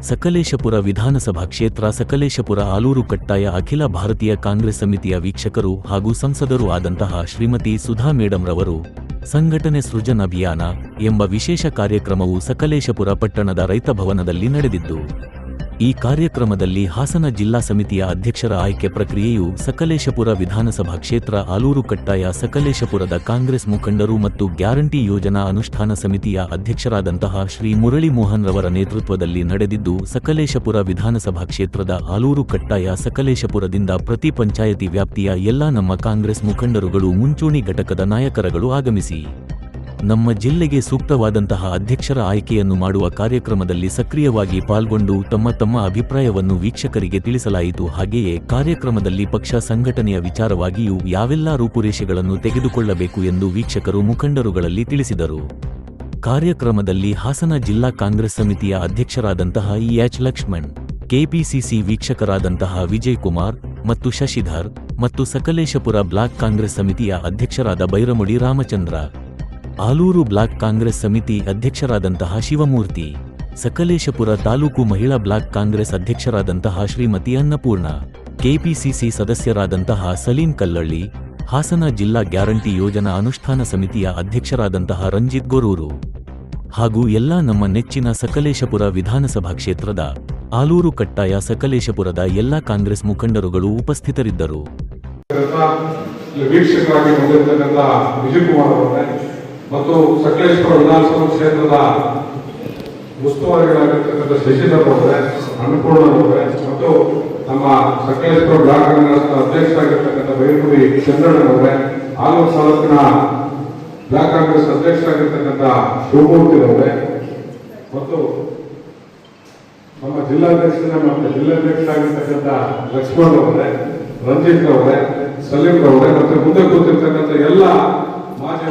ಸಕಲೇಶಪುರ ವಿಧಾನಸಭಾ ಕ್ಷೇತ್ರ ಸಕಲೇಶಪುರ ಆಲೂರು ಕಟ್ಟಾಯ ಅಖಿಲ ಭಾರತೀಯ ಕಾಂಗ್ರೆಸ್ ಸಮಿತಿಯ ವೀಕ್ಷಕರು ಹಾಗೂ ಸಂಸದರೂ ಆದಂತಹ ಶ್ರೀಮತಿ ಸುಧಾ ಮೇಡಂರವರು ಸಂಘಟನೆ ಸೃಜನ್ ಅಭಿಯಾನ ಎಂಬ ವಿಶೇಷ ಕಾರ್ಯಕ್ರಮವು ಸಕಲೇಶಪುರ ಪಟ್ಟಣದ ರೈತ ಭವನದಲ್ಲಿ ನಡೆದಿದ್ದು, ಈ ಕಾರ್ಯಕ್ರಮದಲ್ಲಿ ಹಾಸನ ಜಿಲ್ಲಾ ಸಮಿತಿಯ ಅಧ್ಯಕ್ಷರ ಆಯ್ಕೆ ಪ್ರಕ್ರಿಯೆಯು ಸಕಲೇಶಪುರ ವಿಧಾನಸಭಾ ಕ್ಷೇತ್ರ ಆಲೂರು ಕಟ್ಟಾಯ ಸಕಲೇಶಪುರದ ಕಾಂಗ್ರೆಸ್ ಮುಖಂಡರು ಮತ್ತು ಗ್ಯಾರಂಟಿ ಯೋಜನಾ ಅನುಷ್ಠಾನ ಸಮಿತಿಯ ಅಧ್ಯಕ್ಷರಾದಂತಹ ಶ್ರೀ ಮುರಳಿ ಮೋಹನ್ ರವರ ನೇತೃತ್ವದಲ್ಲಿ ನಡೆದಿದ್ದು, ಸಕಲೇಶಪುರ ವಿಧಾನಸಭಾ ಕ್ಷೇತ್ರದ ಆಲೂರು ಕಟ್ಟಾಯ ಸಕಲೇಶಪುರದಿಂದ ಪ್ರತಿ ಪಂಚಾಯತಿ ವ್ಯಾಪ್ತಿಯ ಎಲ್ಲಾ ನಮ್ಮ ಕಾಂಗ್ರೆಸ್ ಮುಖಂಡರುಗಳು ಮುಂಚೂಣಿ ಘಟಕದ ನಾಯಕರುಗಳು ಆಗಮಿಸಿ ನಮ್ಮ ಜಿಲ್ಲೆಗೆ ಸೂಕ್ತವಾದಂತಹ ಅಧ್ಯಕ್ಷರ ಆಯ್ಕೆಯನ್ನು ಮಾಡುವ ಕಾರ್ಯಕ್ರಮದಲ್ಲಿ ಸಕ್ರಿಯವಾಗಿ ಪಾಲ್ಗೊಂಡು ತಮ್ಮ ಅಭಿಪ್ರಾಯವನ್ನು ವೀಕ್ಷಕರಿಗೆ ತಿಳಿಸಲಾಯಿತು. ಹಾಗೆಯೇ ಕಾರ್ಯಕ್ರಮದಲ್ಲಿ ಪಕ್ಷ ಸಂಘಟನೆಯ ವಿಚಾರವಾಗಿಯೂ ಯಾವೆಲ್ಲಾ ರೂಪುರೇಷೆಗಳನ್ನು ತೆಗೆದುಕೊಳ್ಳಬೇಕು ಎಂದು ವೀಕ್ಷಕರು ಮುಖಂಡರುಗಳಲ್ಲಿ ತಿಳಿಸಿದರು. ಕಾರ್ಯಕ್ರಮದಲ್ಲಿ ಹಾಸನ ಜಿಲ್ಲಾ ಕಾಂಗ್ರೆಸ್ ಸಮಿತಿಯ ಅಧ್ಯಕ್ಷರಾದಂತಹ ಎಚ್ ಲಕ್ಷ್ಮಣ್, ಕೆಪಿಸಿಸಿ ವೀಕ್ಷಕರಾದಂತಹ ವಿಜಯ್ ಕುಮಾರ್ ಮತ್ತು ಶಶಿಧರ್ ಮತ್ತು ಸಕಲೇಶಪುರ ಬ್ಲಾಕ್ ಕಾಂಗ್ರೆಸ್ ಸಮಿತಿಯ ಅಧ್ಯಕ್ಷರಾದ ಬೈರಮುಡಿ ರಾಮಚಂದ್ರ, ಆಲೂರು ಬ್ಲಾಕ್ ಕಾಂಗ್ರೆಸ್ ಸಮಿತಿ ಅಧ್ಯಕ್ಷರಾದಂತಹ ಶಿವಮೂರ್ತಿ, ಸಕಲೇಶಪುರ ತಾಲೂಕು ಮಹಿಳಾ ಬ್ಲಾಕ್ ಕಾಂಗ್ರೆಸ್ ಅಧ್ಯಕ್ಷರಾದಂತಹ ಶ್ರೀಮತಿ ಅನ್ನಪೂರ್ಣ, ಕೆಪಿಸಿಸಿ ಸದಸ್ಯರಾದಂತಹ ಸಲೀಂ ಕಲ್ಲಳ್ಳಿ, ಹಾಸನ ಜಿಲ್ಲಾ ಗ್ಯಾರಂಟಿ ಯೋಜನಾ ಅನುಷ್ಠಾನ ಸಮಿತಿಯ ಅಧ್ಯಕ್ಷರಾದಂತಹ ರಂಜಿತ್ ಗೊರೂರು ಹಾಗೂ ಎಲ್ಲಾ ನಮ್ಮ ನೆಚ್ಚಿನ ಸಕಲೇಶಪುರ ವಿಧಾನಸಭಾ ಕ್ಷೇತ್ರದ ಆಲೂರು ಕಟ್ಟಾಯ ಸಕಲೇಶಪುರದ ಎಲ್ಲಾ ಕಾಂಗ್ರೆಸ್ ಮುಖಂಡರುಗಳು ಉಪಸ್ಥಿತರಿದ್ದರು. ಮತ್ತು ಸಕಲೇಶಪುರ ವಿಧಾನಸಭಾ ಕ್ಷೇತ್ರದ ಉಸ್ತುವಾರಿಗಳಾಗಿರ್ತಕ್ಕಂಥ ಶಶಿಧರ್ ಅವರೇ, ಅನ್ನಪೂರ್ಣ ಅವರೇ ಮತ್ತು ನಮ್ಮ ಸಕಲೇಶಪುರ ಬ್ಲಾಕ್ ಕಾಂಗ್ರೆಸ್ ಅಧ್ಯಕ್ಷರಾಗಿರ್ತಕ್ಕಂಥ ಬೈರಮುಡಿ ಚಂದ್ರಣ್ಣನವರೇ, ಆಲೂರು ತಾಲೂಕಿನ ಬ್ಲಾಕ್ ಕಾಂಗ್ರೆಸ್ ಅಧ್ಯಕ್ಷರಾಗಿರ್ತಕ್ಕಂಥ ಶಿವಮೂರ್ತಿ ಅವರೇ ಮತ್ತು ನಮ್ಮ ಜಿಲ್ಲಾಧ್ಯಕ್ಷರಾಗಿರ್ತಕ್ಕಂಥ ಲಕ್ಷ್ಮಣ್ ಅವರೇ, ರಂಜಿತ್ ಅವರೇ, ಸಲೀಂ ಅವರೇ ಮತ್ತು ಮುಂದೆ ಕೂತಿರ್ತಕ್ಕಂಥ ಎಲ್ಲ ಮಾಜಿ